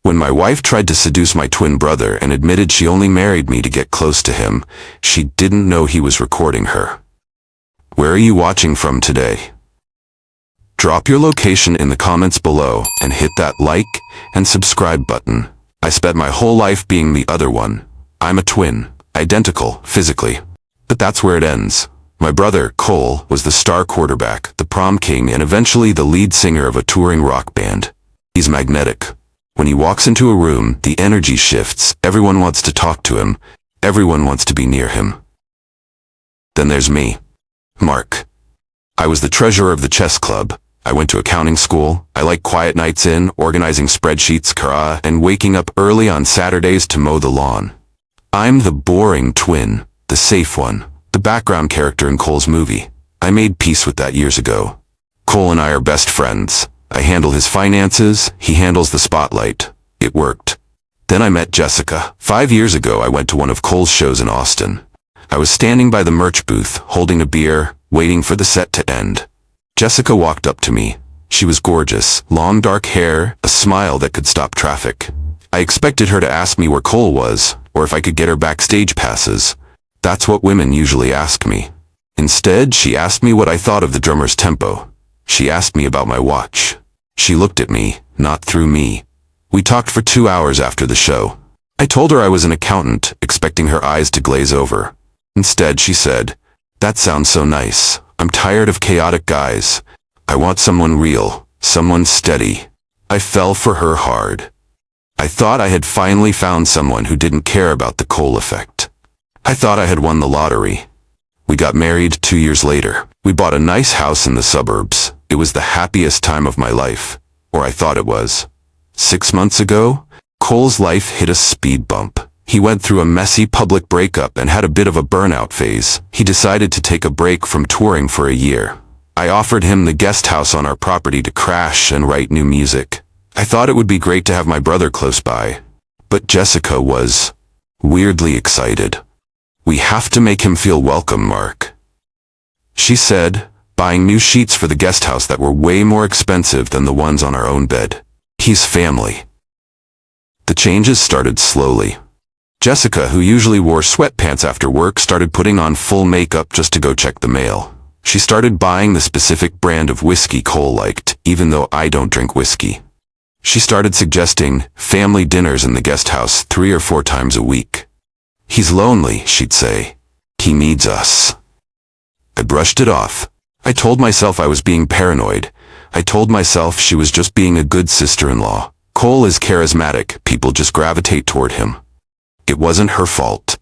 When my wife tried to seduce my twin brother and admitted she only married me to get close to him, she didn't know he was recording her. Where are you watching from today? Drop your location in the comments below and hit that like and subscribe button. I spent my whole life being the other one. I'm a twin, identical, physically. But that's where it ends. My brother, Cole, was the star quarterback, the prom king, and eventually the lead singer of a touring rock band. He's magnetic. When he walks into a room, the energy shifts. Everyone wants to talk to him. Everyone wants to be near him. Then there's me, Mark. I was the treasurer of the chess club. I went to accounting school. I like quiet nights in, organizing spreadsheets, and waking up early on Saturdays to mow the lawn. I'm the boring twin, the safe one, the background character in Cole's movie. I made peace with that years ago. Cole and I are best friends. I handle his finances, he handles the spotlight. It worked. Then I met Jessica. 5 years ago, I went to one of Cole's shows in Austin. I was standing by the merch booth, holding a beer, waiting for the set to end. Jessica walked up to me. She was gorgeous, long dark hair, a smile that could stop traffic. I expected her to ask me where Cole was, or if I could get her backstage passes. That's what women usually ask me. Instead, she asked me what I thought of the drummer's tempo. She asked me about my watch. She looked at me, not through me. We talked for 2 hours after the show. I told her I was an accountant, expecting her eyes to glaze over. Instead, she said, "That sounds so nice. I'm tired of chaotic guys. I want someone real, someone steady." I fell for her hard. I thought I had finally found someone who didn't care about the Cole effect. I thought I had won the lottery. We got married 2 years later. We bought a nice house in the suburbs. It was the happiest time of my life, or I thought it was. 6 months ago, Cole's life hit a speed bump. He went through a messy public breakup and had a bit of a burnout phase. He decided to take a break from touring for a year. I offered him the guest house on our property to crash and write new music. I thought it would be great to have my brother close by. But Jessica was weirdly excited. "We have to make him feel welcome, Mark," she said, buying new sheets for the guest house that were way more expensive than the ones on our own bed. "He's family." The changes started slowly. Jessica, who usually wore sweatpants after work, started putting on full makeup just to go check the mail. She started buying the specific brand of whiskey Cole liked, even though I don't drink whiskey. She started suggesting family dinners in the guest house 3 or 4 times a week. "He's lonely," she'd say. "He needs us." I brushed it off. I told myself I was being paranoid. I told myself she was just being a good sister-in-law. Cole is charismatic. People just gravitate toward him. It wasn't her fault.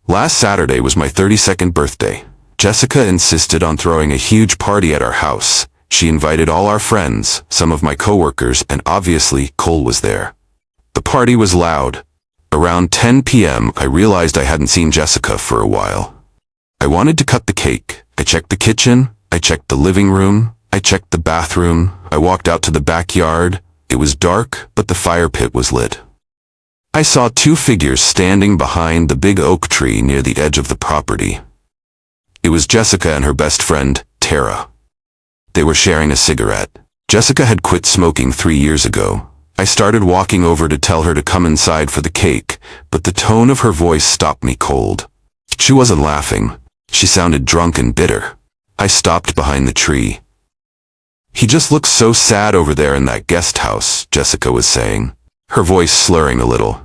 Last Saturday was my 32nd birthday. Jessica insisted on throwing a huge party at our house. She invited all our friends, some of my coworkers, and obviously Cole was there. The party was loud. Around 10 p.m., I realized I hadn't seen Jessica for a while. I wanted to cut the cake. I checked the kitchen. I checked the living room. I checked the bathroom. I walked out to the backyard. It was dark, but the fire pit was lit. I saw 2 figures standing behind the big oak tree near the edge of the property. It was Jessica and her best friend, Tara. They were sharing a cigarette. Jessica had quit smoking 3 years ago. I started walking over to tell her to come inside for the cake, but the tone of her voice stopped me cold. She wasn't laughing. She sounded drunk and bitter. I stopped behind the tree. "He just looks so sad over there in that guest house," Jessica was saying, her voice slurring a little.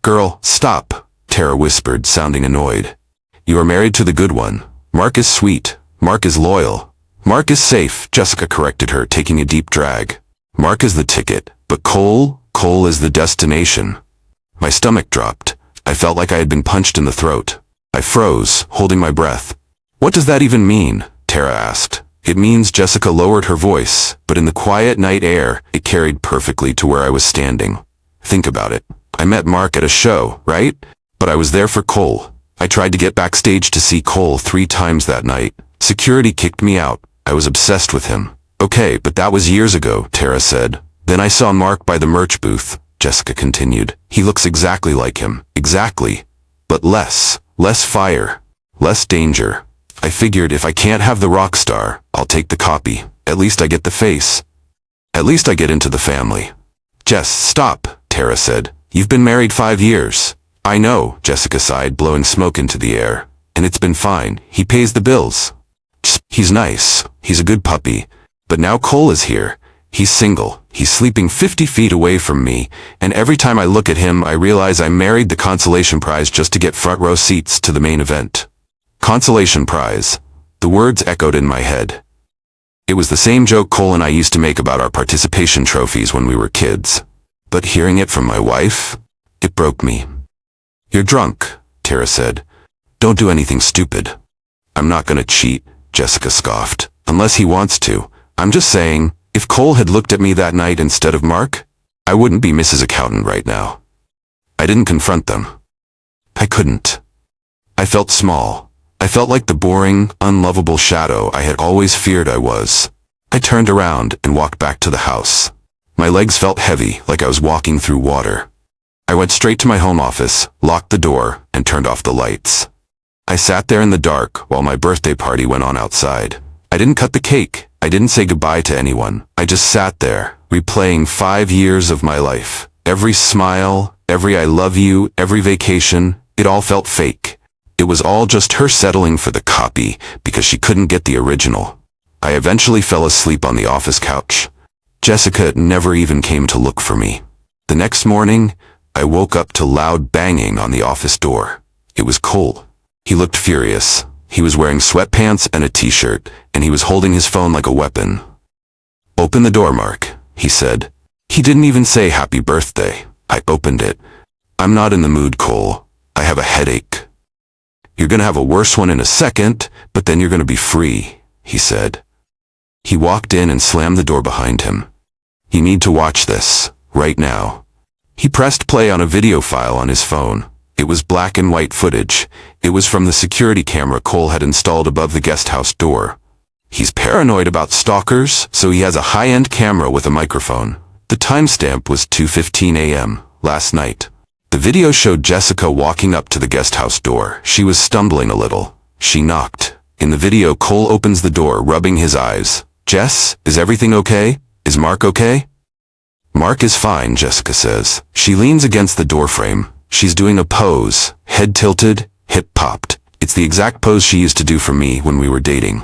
"Girl, stop," Tara whispered, sounding annoyed. "You are married to the good one. Mark is sweet. Mark is loyal. Mark is safe," Jessica corrected her, taking a deep drag. "Mark is the ticket, but Cole is the destination." My stomach dropped. I felt like I had been punched in the throat. I froze, holding my breath. "What does that even mean?" Tara asked. "It means," Jessica lowered her voice, but in the quiet night air, it carried perfectly to where I was standing. "Think about it. I met Mark at a show, right? But I was there for Cole. I tried to get backstage to see Cole 3 times that night. Security kicked me out. I was obsessed with him." "Okay, but that was years ago," Tara said. "Then I saw Mark by the merch booth," Jessica continued. "He looks exactly like him. Exactly. But less fire. Less danger. I figured if I can't have the rock star, I'll take the copy. At least I get the face. At least I get into the family." "Jess, stop," Tara said. You've been married 5 years. I know, Jessica sighed, blowing smoke into the air. And it's been fine. He pays the bills. He's nice. He's a good puppy. But now Cole is here. He's single. He's sleeping 50 feet away from me, and every time I look at him, I realize I married the consolation prize just to get front row seats to the main event. Consolation prize. The words echoed in my head. It was the same joke Cole and I used to make about our participation trophies when we were kids. But hearing it from my wife, it broke me. You're drunk, Tara said. Don't do anything stupid. I'm not gonna cheat, Jessica scoffed. Unless he wants to. I'm just saying, if Cole had looked at me that night instead of Mark, I wouldn't be Mrs. Accountant right now. I didn't confront them. I couldn't. I felt small. I felt like the boring, unlovable shadow I had always feared I was. I turned around and walked back to the house. My legs felt heavy, like I was walking through water. I went straight to my home office, locked the door, and turned off the lights. I sat there in the dark while my birthday party went on outside. I didn't cut the cake. I didn't say goodbye to anyone. I just sat there, replaying 5 years of my life. Every smile, every I love you, every vacation, it all felt fake. It was all just her settling for the copy because she couldn't get the original. I eventually fell asleep on the office couch. Jessica never even came to look for me. The next morning, I woke up to loud banging on the office door. It was Cole. He looked furious. He was wearing sweatpants and a t-shirt, and he was holding his phone like a weapon. Open the door, Mark, he said. He didn't even say happy birthday. I opened it. I'm not in the mood, Cole. I have a headache. You're gonna have a worse one in a second, but then you're gonna be free, he said. He walked in and slammed the door behind him. You need to watch this, right now. He pressed play on a video file on his phone. It was black and white footage. It was from the security camera Cole had installed above the guest house door. He's paranoid about stalkers, so he has a high-end camera with a microphone. The timestamp was 2:15 a.m. last night. The video showed Jessica walking up to the guest house door. She was stumbling a little. She knocked. In the video, Cole opens the door, rubbing his eyes. Jess, is everything okay? Is Mark okay? Mark is fine, Jessica says. She leans against the doorframe. She's doing a pose, head tilted, hip popped. It's the exact pose she used to do for me when we were dating.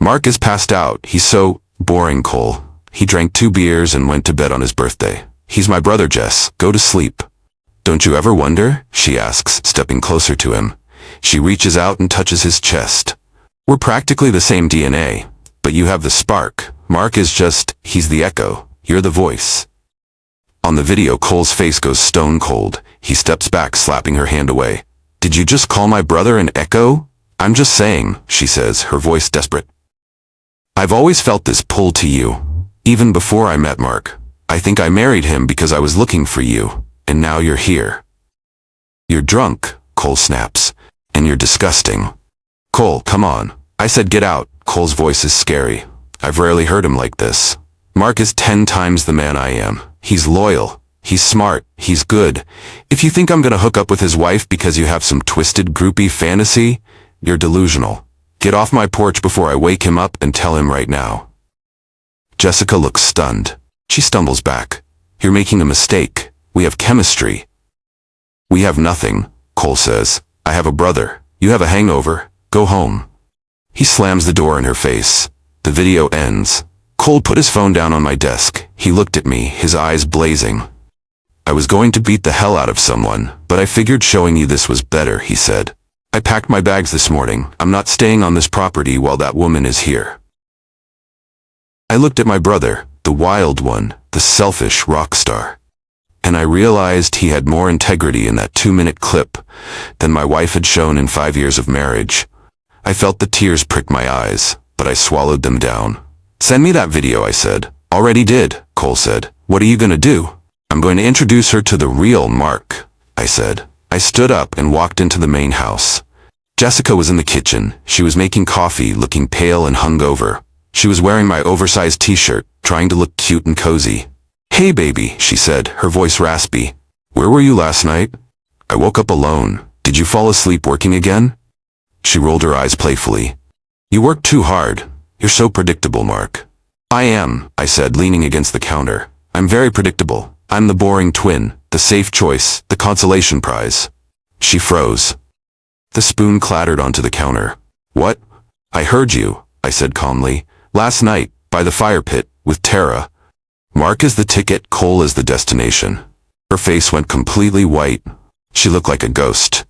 Mark is passed out. He's so boring, Cole. He drank 2 beers and went to bed on his birthday. He's my brother, Jess. Go to sleep. Don't you ever wonder? She asks, stepping closer to him. She reaches out and touches his chest. We're practically the same DNA, but you have the spark. Mark is just, he's the echo. You're the voice. On the video, Cole's face goes stone cold. He steps back, slapping her hand away. Did you just call my brother an echo? I'm just saying, she says, her voice desperate. I've always felt this pull to you, even before I met Mark. I think I married him because I was looking for you, and now you're here. You're drunk, Cole snaps, and you're disgusting. Cole, come on. I said get out. Cole's voice is scary. I've rarely heard him like this. Mark is 10 times the man I am. He's loyal. He's smart. He's good. If you think I'm gonna hook up with his wife because you have some twisted groupie fantasy, you're delusional. Get off my porch before I wake him up and tell him right now. Jessica looks stunned. She stumbles back. You're making a mistake. We have chemistry. We have nothing, Cole says. I have a brother. You have a hangover. Go home. He slams the door in her face. The video ends. Cole put his phone down on my desk. He looked at me, his eyes blazing. I was going to beat the hell out of someone, but I figured showing you this was better, he said. I packed my bags this morning. I'm not staying on this property while that woman is here. I looked at my brother, the wild one, the selfish rock star. And I realized he had more integrity in that 2-minute clip than my wife had shown in 5 years of marriage. I felt the tears prick my eyes, but I swallowed them down. Send me that video, I said. Already did, Cole said. What are you gonna do? I'm going to introduce her to the real Mark, I said. I stood up and walked into the main house. Jessica was in the kitchen. She was making coffee, looking pale and hungover. She was wearing my oversized t-shirt, trying to look cute and cozy. Hey baby, she said, her voice raspy. Where were you last night? I woke up alone. Did you fall asleep working again? She rolled her eyes playfully. You work too hard. You're so predictable, Mark. I am, I said, leaning against the counter. I'm very predictable. I'm the boring twin, the safe choice, the consolation prize. She froze. The spoon clattered onto the counter. What? I heard you, I said calmly. Last night, by the fire pit, with Tara. Mark is the ticket, Cole is the destination. Her face went completely white. She looked like a ghost.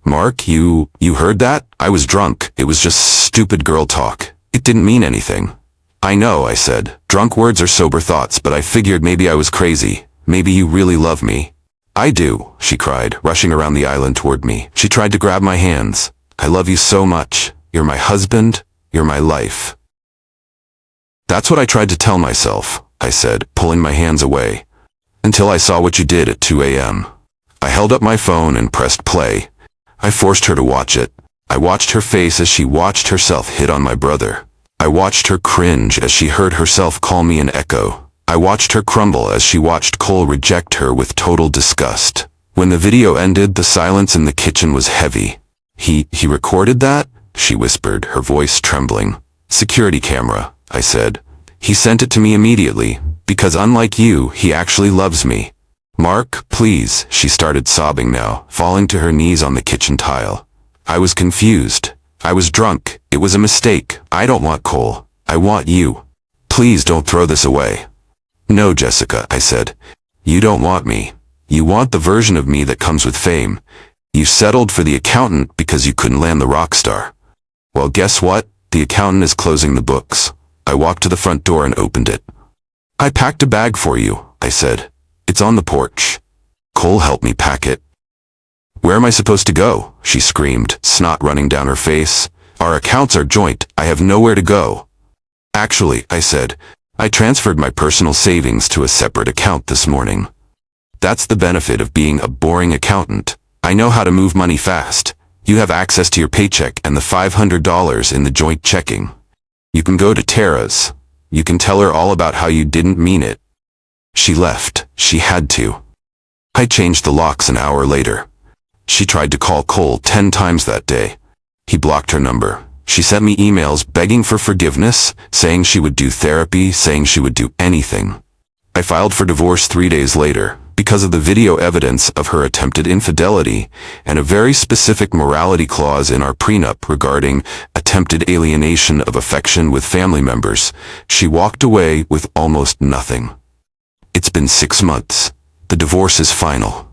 Mark, you heard that? I was drunk. It was just stupid girl talk. It didn't mean anything. I know, I said. Drunk words are sober thoughts, but I figured maybe I was crazy. Maybe you really love me. I do, she cried, rushing around the island toward me. She tried to grab my hands. I love you so much. You're my husband. You're my life. That's what I tried to tell myself, I said, pulling my hands away. Until I saw what you did at 2 a.m. I held up my phone and pressed play. I forced her to watch it. I watched her face as she watched herself hit on my brother. I watched her cringe as she heard herself call me an echo. I watched her crumble as she watched Cole reject her with total disgust. When the video ended, the silence in the kitchen was heavy. He recorded that? She whispered, her voice trembling. Security camera, I said. He sent it to me immediately, because unlike you, he actually loves me. Mark, please, she started sobbing now, falling to her knees on the kitchen tile. I was confused. I was drunk. It was a mistake. I don't want Cole. I want you. Please don't throw this away. No, Jessica, I said. You don't want me. You want the version of me that comes with fame. You settled for the accountant because you couldn't land the rock star. Well, guess what? The accountant is closing the books. I walked to the front door and opened it. I packed a bag for you, I said. It's on the porch. Cole helped me pack it. Where am I supposed to go? She screamed, snot running down her face. Our accounts are joint. I have nowhere to go. Actually, I said, I transferred my personal savings to a separate account this morning. That's the benefit of being a boring accountant. I know how to move money fast. You have access to your paycheck and the $500 in the joint checking. You can go to Tara's. You can tell her all about how you didn't mean it. She left. She had to. I changed the locks an hour later. She tried to call Cole 10 times that day. He blocked her number. She sent me emails begging for forgiveness, saying she would do therapy, saying she would do anything. I filed for divorce 3 days later, because of the video evidence of her attempted infidelity and a very specific morality clause in our prenup regarding attempted alienation of affection with family members. She walked away with almost nothing. It's been 6 months. The divorce is final.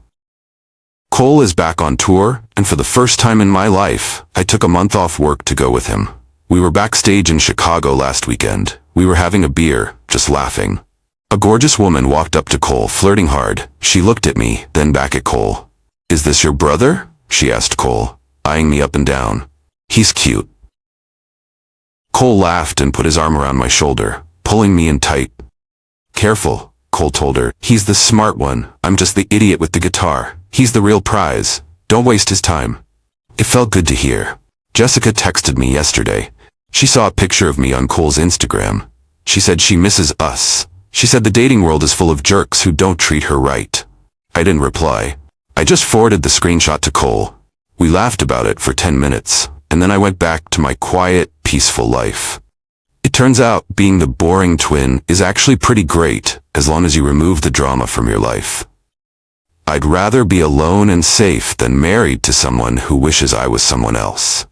Cole is back on tour, and for the first time in my life, I took a month off work to go with him. We were backstage in Chicago last weekend. We were having a beer, just laughing. A gorgeous woman walked up to Cole, flirting hard. She looked at me, then back at Cole. Is this your brother? She asked Cole, eyeing me up and down. He's cute. Cole laughed and put his arm around my shoulder, pulling me in tight. Careful, Cole told her. He's the smart one. I'm just the idiot with the guitar. He's the real prize. Don't waste his time. It felt good to hear. Jessica texted me yesterday. She saw a picture of me on Cole's Instagram. She said she misses us. She said the dating world is full of jerks who don't treat her right. I didn't reply. I just forwarded the screenshot to Cole. We laughed about it for 10 minutes, and then I went back to my quiet, peaceful life. It turns out being the boring twin is actually pretty great, as long as you remove the drama from your life. I'd rather be alone and safe than married to someone who wishes I was someone else.